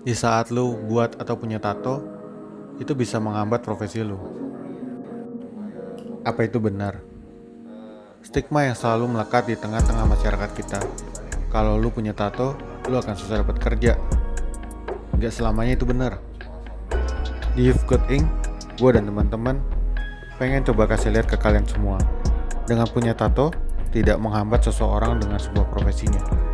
Di saat lu buat atau punya tato, itu bisa menghambat profesi lu. Apa itu benar? Stigma yang selalu melekat di tengah-tengah masyarakat kita. Kalau lu punya tato, lu akan susah dapat kerja. Gak selamanya itu benar. Di Youth Code Inc., gue dan teman-teman pengen coba kasih lihat ke kalian semua. Dengan punya tato, tidak menghambat seseorang dengan sebuah profesinya.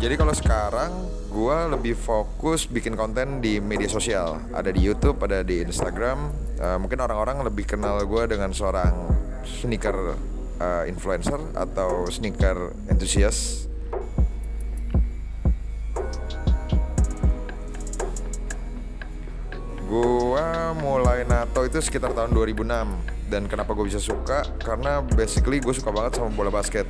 Jadi kalau sekarang gue lebih fokus bikin konten di media sosial. Ada di YouTube, ada di Instagram. Mungkin orang-orang lebih kenal gue dengan seorang sneaker influencer atau sneaker enthusiast. Gue mulai nato itu sekitar tahun 2006. Dan kenapa gue bisa suka? Karena basically gue suka banget sama bola basket.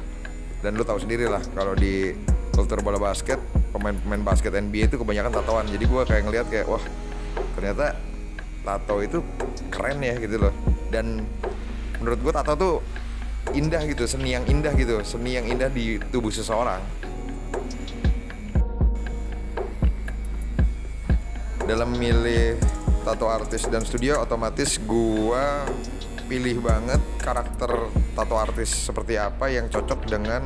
Dan lu tahu sendiri lah, kalau di kultur bola basket, pemain-pemain basket NBA itu kebanyakan tatoan. Jadi gue kayak ngeliat kayak, wah ternyata tato itu keren ya gitu loh. Dan menurut gue tato tuh indah gitu, seni yang indah gitu, seni yang indah di tubuh seseorang. Dalam milih tato artis dan studio, otomatis gue pilih banget karakter tato artis seperti apa yang cocok dengan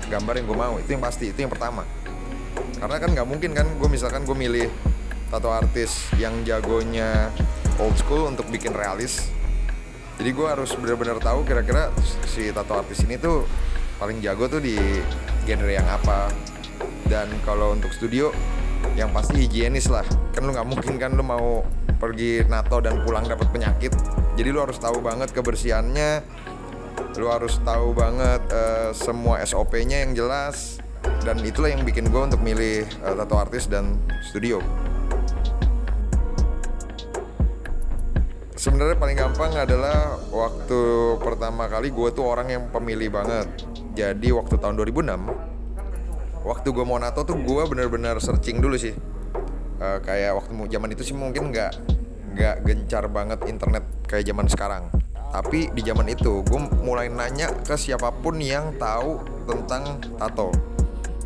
gambar yang gue mau. Itu yang pasti, itu yang pertama. Karena kan nggak mungkin kan gue misalkan gue milih tato artis yang jagonya old school untuk bikin realis. Jadi gue harus benar-benar tahu kira-kira si tato artis ini tuh paling jago tuh di genre yang apa. Dan kalau untuk studio, yang pasti higienis lah. Kan lu nggak mungkin kan lu mau pergi nato dan pulang dapat penyakit. Jadi lu harus tahu banget kebersihannya. Lu harus tahu banget semua SOP-nya yang jelas. Dan itulah yang bikin gue untuk milih tato artis dan studio. Sebenarnya paling gampang adalah waktu pertama kali gue tuh orang yang pemilih banget. Jadi waktu tahun 2006, waktu gue mau nato tuh gue benar-benar searching dulu sih. Kayak waktu zaman itu sih mungkin nggak gencar banget internet kayak zaman sekarang. Tapi di zaman itu gue mulai nanya ke siapapun yang tahu tentang tato.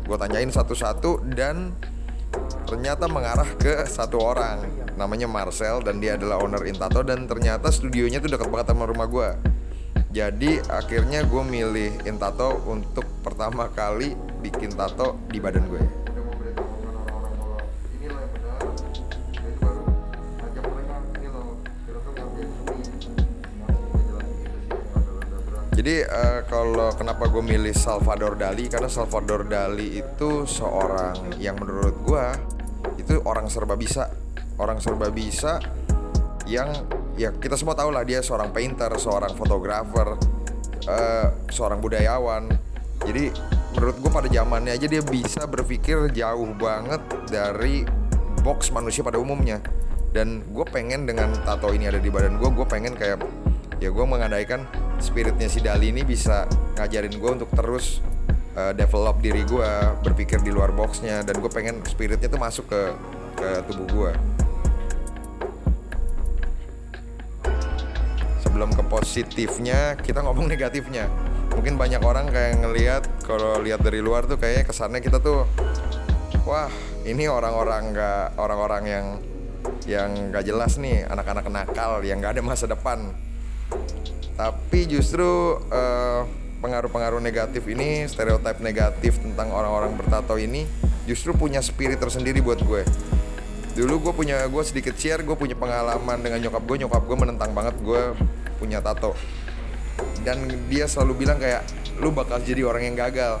Gue tanyain satu-satu dan ternyata mengarah ke satu orang, namanya Marcel, dan dia adalah owner Intato. Dan ternyata studionya tuh dekat banget sama rumah gue. Jadi akhirnya gue milih Intato untuk pertama kali bikin tato di badan gue. Jadi kalau kenapa gue milih Salvador Dali, karena Salvador Dali itu seorang yang menurut gue itu orang serba bisa yang ya kita semua tahu lah, dia seorang painter, seorang fotografer, seorang budayawan. Jadi menurut gue pada zamannya aja dia bisa berpikir jauh banget dari box manusia pada umumnya. Dan gue pengen dengan tato ini ada di badan gue pengen kayak ya gue mengandaikan spiritnya si Dali ini bisa ngajarin gue untuk terus develop diri gue, berpikir di luar boxnya. Dan gue pengen spiritnya tuh masuk ke tubuh gue. Sebelum ke positifnya, kita ngomong negatifnya. Mungkin banyak orang kayak ngelihat, kalau lihat dari luar tuh kayaknya kesannya kita tuh, wah ini orang-orang yang nggak jelas nih, anak-anak nakal yang nggak ada masa depan. Tapi justru pengaruh-pengaruh negatif ini, stereotip negatif tentang orang-orang bertato ini justru punya spirit tersendiri buat gue. Dulu gue sedikit share, gue punya pengalaman dengan nyokap gue menentang banget gue punya tato. Dan dia selalu bilang kayak, lu bakal jadi orang yang gagal.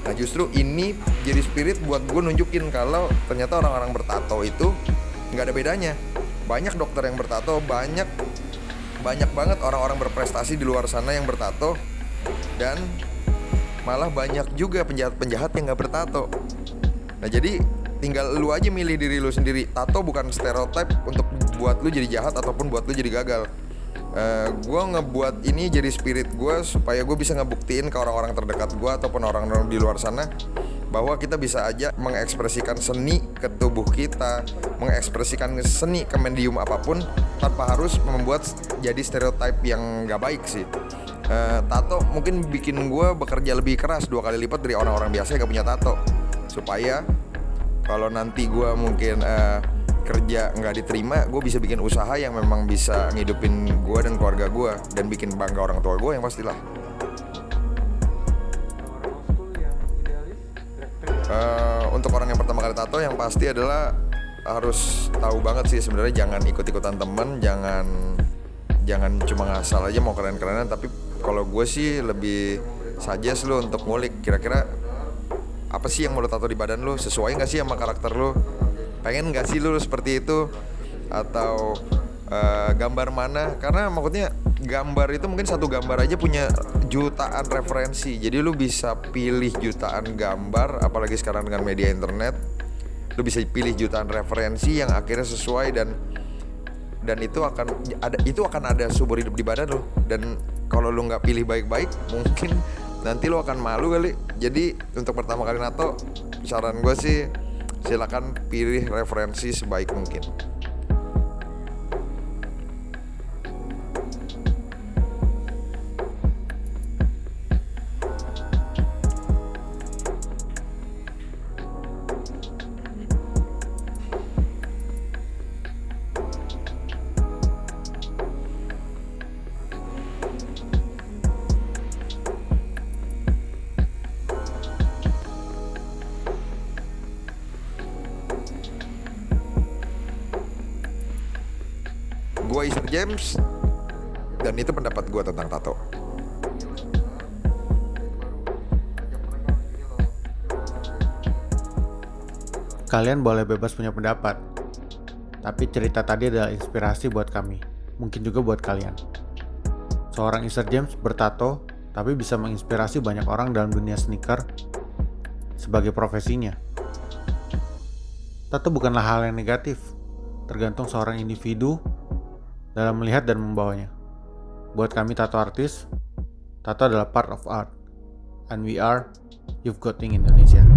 Nah justru ini jadi spirit buat gue nunjukin kalau ternyata orang-orang bertato itu gak ada bedanya. Banyak dokter yang bertato, banyak banget orang-orang berprestasi di luar sana yang bertato. Dan malah banyak juga penjahat-penjahat yang gak bertato. Nah jadi tinggal lu aja milih diri lu sendiri. Tato bukan stereotip untuk buat lu jadi jahat ataupun buat lu jadi gagal. Gue ngebuat ini jadi spirit gue supaya gue bisa ngebuktiin ke orang-orang terdekat gue ataupun orang-orang di luar sana bahwa kita bisa aja mengekspresikan seni ke tubuh kita, mengekspresikan seni ke medium apapun tanpa harus membuat jadi stereotip yang gak baik sih. Tato mungkin bikin gue bekerja lebih keras 2 kali lipat dari orang-orang biasa yang gak punya tato, supaya kalau nanti gue mungkin kerja nggak diterima, gue bisa bikin usaha yang memang bisa ngidupin gue dan keluarga gue dan bikin bangga orang tua gue yang pastilah. Untuk orang yang pertama kali tato yang pasti adalah harus tahu banget sih sebenarnya, jangan ikut-ikutan temen, jangan cuma ngasal aja mau keren-kerenan. Tapi kalau gue sih lebih suggest lu untuk ngulik kira-kira apa sih yang mau lo tato di badan lu, sesuai nggak sih sama karakter lu, pengen nggak sih lu seperti itu, atau gambar mana, karena maksudnya gambar itu mungkin satu gambar aja punya jutaan referensi, jadi lu bisa pilih jutaan gambar, apalagi sekarang dengan media internet, lu bisa pilih jutaan referensi yang akhirnya sesuai dan itu akan ada seumur hidup di badan lu. Dan kalau lu nggak pilih baik-baik, mungkin nanti lu akan malu kali. Jadi untuk pertama kali nato, saran gue sih silakan pilih referensi sebaik mungkin. Gue Isar James, dan itu pendapat gue tentang tato. Kalian boleh bebas punya pendapat, tapi cerita tadi adalah inspirasi buat kami, mungkin juga buat kalian. Seorang Isar James bertato, tapi bisa menginspirasi banyak orang dalam dunia sneaker sebagai profesinya. Tato bukanlah hal yang negatif, tergantung seorang individu dalam melihat dan membawanya. Buat kami tato artis, tato adalah part of art, and we are You've Got Thing Indonesia.